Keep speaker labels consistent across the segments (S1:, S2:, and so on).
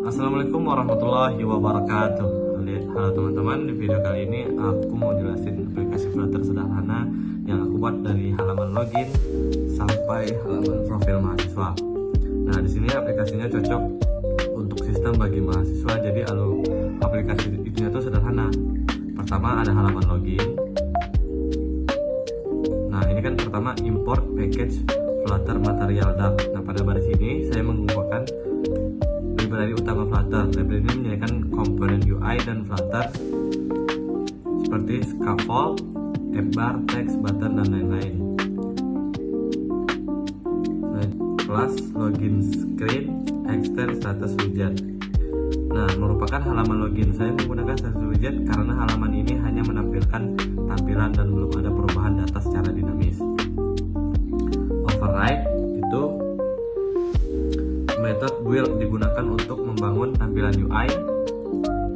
S1: Assalamualaikum warahmatullahi wabarakatuh. Halo teman-teman, di video kali ini aku mau jelasin aplikasi Flutter sederhana yang aku buat dari halaman login sampai halaman profil mahasiswa. Nah, di sini aplikasinya cocok untuk sistem bagi mahasiswa. Jadi aplikasi itu tuh sederhana. Pertama ada halaman login. Nah, ini kan pertama import package Flutter Material DAP. Nah, pada baris ini saya mengumpulkan library utama Flutter. Library ini menyediakan komponen UI dan Flutter seperti scaffold, app bar, text, button, dan lain-lain. Kelas login screen, extend status widget. Nah, merupakan halaman login. Saya menggunakan status widget karena halaman ini hanya menampilkan tampilan dan belum ada perubahan data secara dinamis. Override itu metode build digunakan untuk membangun tampilan UI.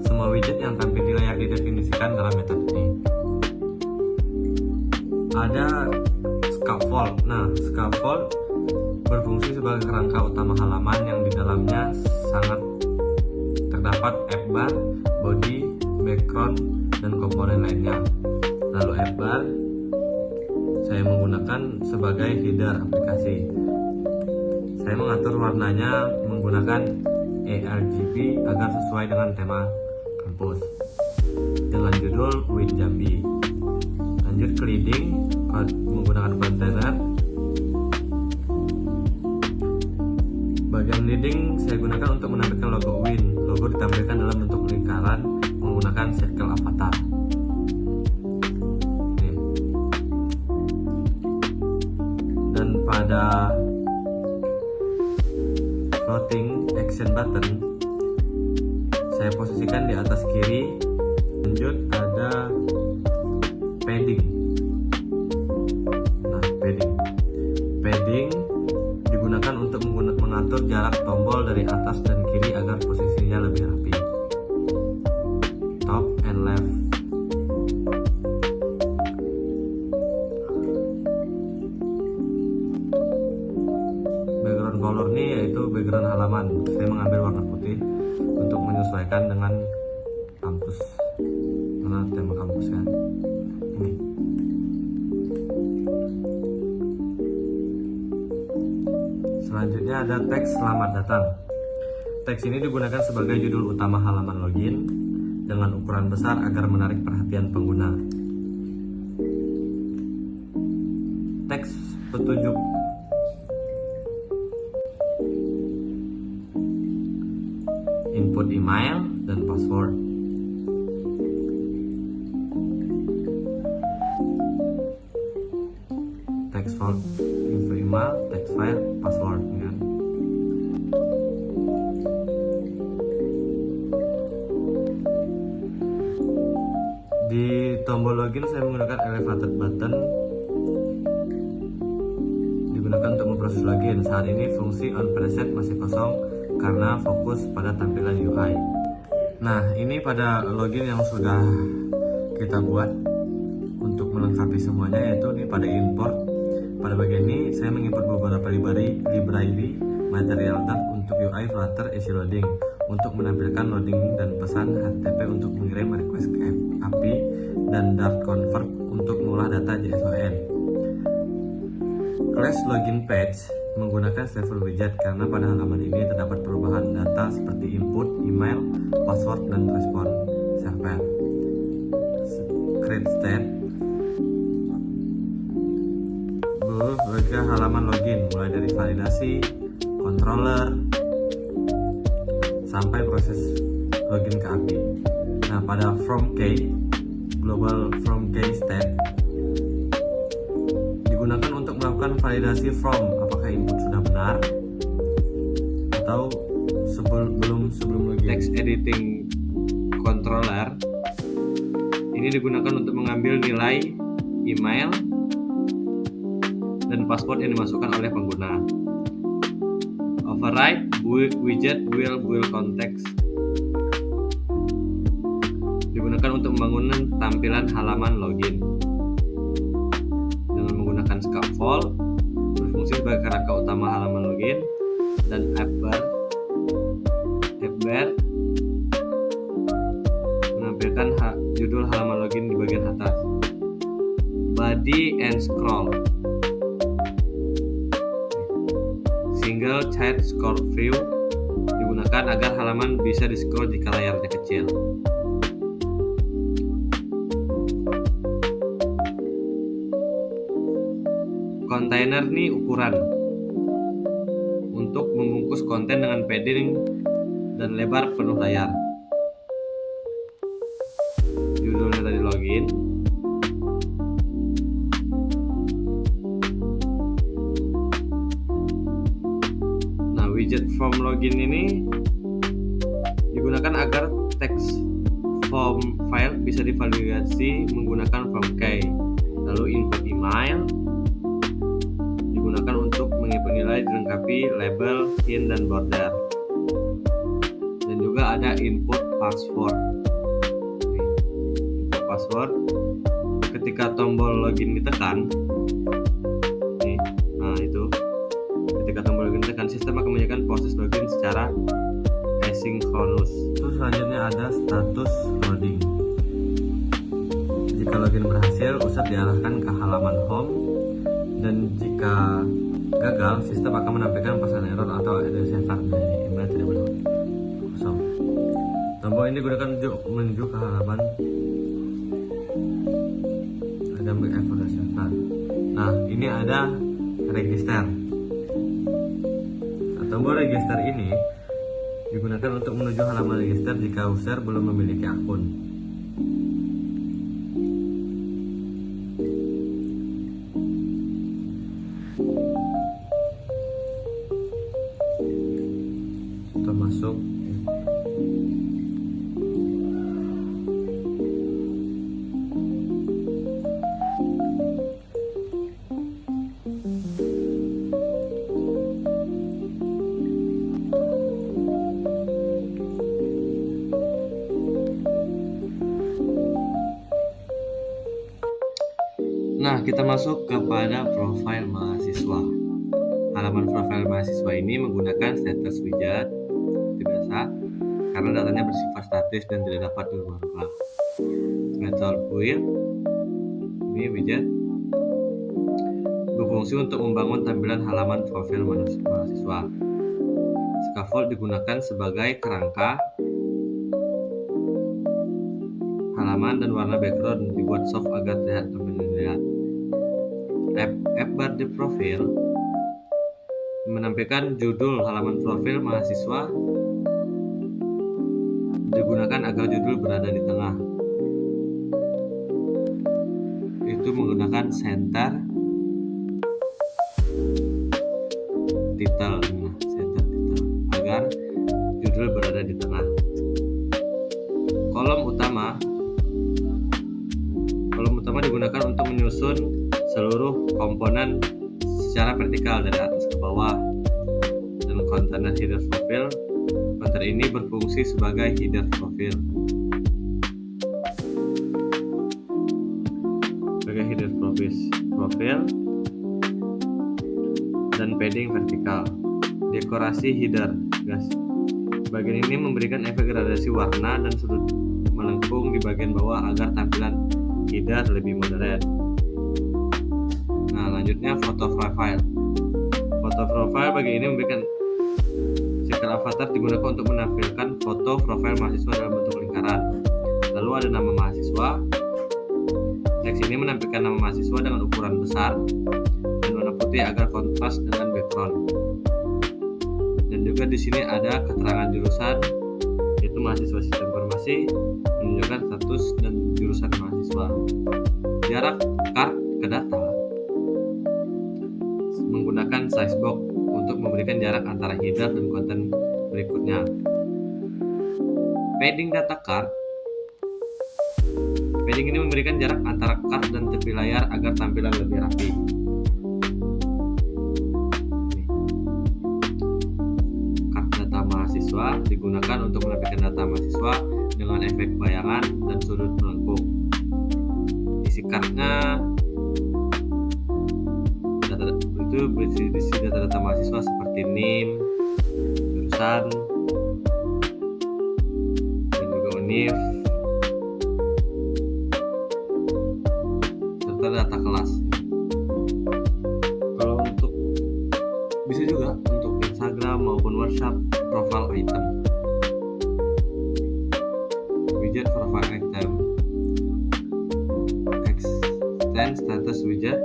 S1: Semua widget yang tampil di layar didefinisikan dalam metode ini. Ada scaffold. Nah, scaffold berfungsi sebagai kerangka utama halaman yang di dalamnya sangat terdapat app bar, body, background, dan komponen lainnya. Lalu app bar saya menggunakan sebagai header aplikasi. Saya mengatur warnanya menggunakan ARGB agar sesuai dengan tema kampus dengan judul Win Jambi. Lanjut ke leading menggunakan kontainer. Bagian leading saya gunakan untuk menampilkan logo Win. Logo ditampilkan dalam bentuk lingkaran menggunakan circle avatar. Dan pada floating action button saya posisikan di atas kiri. Lanjut ada padding. Nah, padding digunakan untuk mengatur jarak tombol dari atas dan kiri agar posisinya lebih rapi. Top and left. Background color ini yaitu background halaman. Saya mengambil warna putih untuk menyesuaikan dengan kampus, karena tema kampus kan. Ini. Selanjutnya ada teks selamat datang. Teks ini digunakan sebagai judul utama halaman login dengan ukuran besar agar menarik perhatian pengguna. Teks petunjuk. Input email dan password. Text file, info email, text file, password ya. Di tombol login saya menggunakan elevated button, digunakan untuk memproses login. Saat ini fungsi on preset masih kosong karena fokus pada tampilan UI. Nah, ini pada login yang sudah kita buat untuk melengkapi semuanya, yaitu ini pada import. Pada bagian ini saya mengimport beberapa library material DAP untuk UI Flutter Easy Loading untuk menampilkan loading dan pesan HTTP untuk mengirim request ke API dan Dart Convert untuk mengolah data JSON. Class Login Page menggunakan Stable Widget karena pada halaman ini terdapat perubahan data seperti input, email, password, dan respon server. Create State berbagai halaman login mulai dari validasi, controller, sampai proses login ke API. Nah, pada From Key, Global From Key State digunakan untuk melakukan validasi from apakah input sudah benar atau sebelum login. Text Editing Controller ini digunakan untuk mengambil nilai email dan password yang dimasukkan oleh pengguna. Override widget will build context digunakan untuk membangun tampilan halaman login dengan menggunakan scaffold, berfungsi sebagai kerangka utama halaman login, dan app bar embed, menampilkan judul halaman login di bagian atas. Body and scroll. Single child scroll view digunakan agar halaman bisa di-scroll jika layarnya kecil. Container nih ukuran untuk membungkus konten dengan padding dan lebar penuh layar. Judulnya tadi login. Nah, widget form login ini digunakan agar teks form file bisa divalidasi menggunakan form key. Lalu input email digunakan untuk menginput nilai dilengkapi label, hint, dan border. Dan juga ada input password. Input password ketika tombol login ditekan, nah itu ketika tombol login ditekan, sistem akan menjalankan proses login secara asynchronous. Terus selanjutnya ada status loading. Jika login berhasil, user diarahkan ke halaman home, dan jika gagal, sistem akan menampilkan pesan error atau error server dari email tidak boleh kosong. Tombol ini digunakan menuju ke halaman ada error server. Nah, ini ada register. Nah, tombol register ini digunakan untuk menuju halaman register jika user belum memiliki akun. Termasuk Nah, kita masuk kepada profil mahasiswa. Halaman profil mahasiswa ini menggunakan status widget seperti biasa karena datanya bersifat statis dan tidak dapat dirubah-rubah. Method build ini widget berfungsi untuk membangun tampilan halaman profil mahasiswa. Scaffold digunakan sebagai kerangka halaman dan warna background dibuat soft agar terlihat lebih terlihat. App bar di profil menampilkan judul halaman profil mahasiswa, digunakan agar judul berada di tengah. Itu menggunakan center title, agar judul berada di tengah. Kolom utama digunakan untuk menyusun seluruh komponen secara vertikal dari atas ke bawah. Dan kontainer header profil, kontainer ini berfungsi sebagai header profil. Profil dan padding vertikal. Dekorasi header, guys. Bagian ini memberikan efek gradasi warna dan sudut melengkung di bagian bawah agar tampilan header lebih modern. Nah, lanjutnya foto profile. Foto profile bagian ini memberikan circle avatar digunakan untuk menampilkan foto profil mahasiswa dalam bentuk lingkaran. Lalu ada nama mahasiswa. Teks ini menampilkan nama mahasiswa dengan ukuran besar dan warna putih agar kontras dengan background. Dan juga di sini ada keterangan jurusan, yaitu mahasiswa sistem informasi, menunjukkan status dan jurusan mahasiswa. Jarak card ke data menggunakan size box untuk memberikan jarak antara header dan konten berikutnya. Padding data card. Padding ini memberikan jarak antara card dan tepi layar agar tampilan lebih rapi. Card data mahasiswa digunakan untuk menampilkan data mahasiswa dengan efek bayangan dan sudut melengkung. Isi cardnya itu berisi data-data mahasiswa seperti NIM, jurusan, ini serta data kelas. Kalau untuk bisa juga untuk Instagram maupun WhatsApp profile item, widget profile item, extend status widget.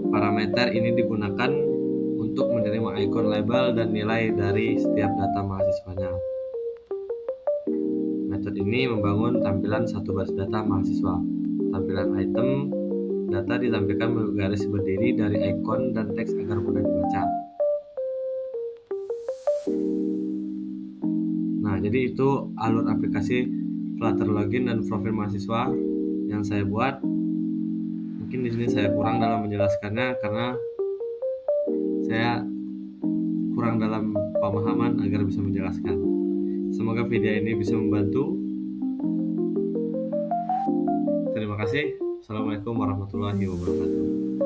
S1: Parameter ini digunakan untuk menerima ikon, label, dan nilai dari setiap data mahasiswanya. Metode ini membangun tampilan satu baris data mahasiswa. Tampilan item data ditampilkan garis berdiri dari ikon dan teks agar mudah dibaca. Nah, jadi itu alur aplikasi Flutter Login dan profil mahasiswa yang saya buat. Mungkin di sini saya kurang dalam menjelaskannya karena saya kurang dalam pemahaman agar bisa menjelaskan. Semoga video ini bisa membantu. Terima kasih. Assalamualaikum warahmatullahi wabarakatuh.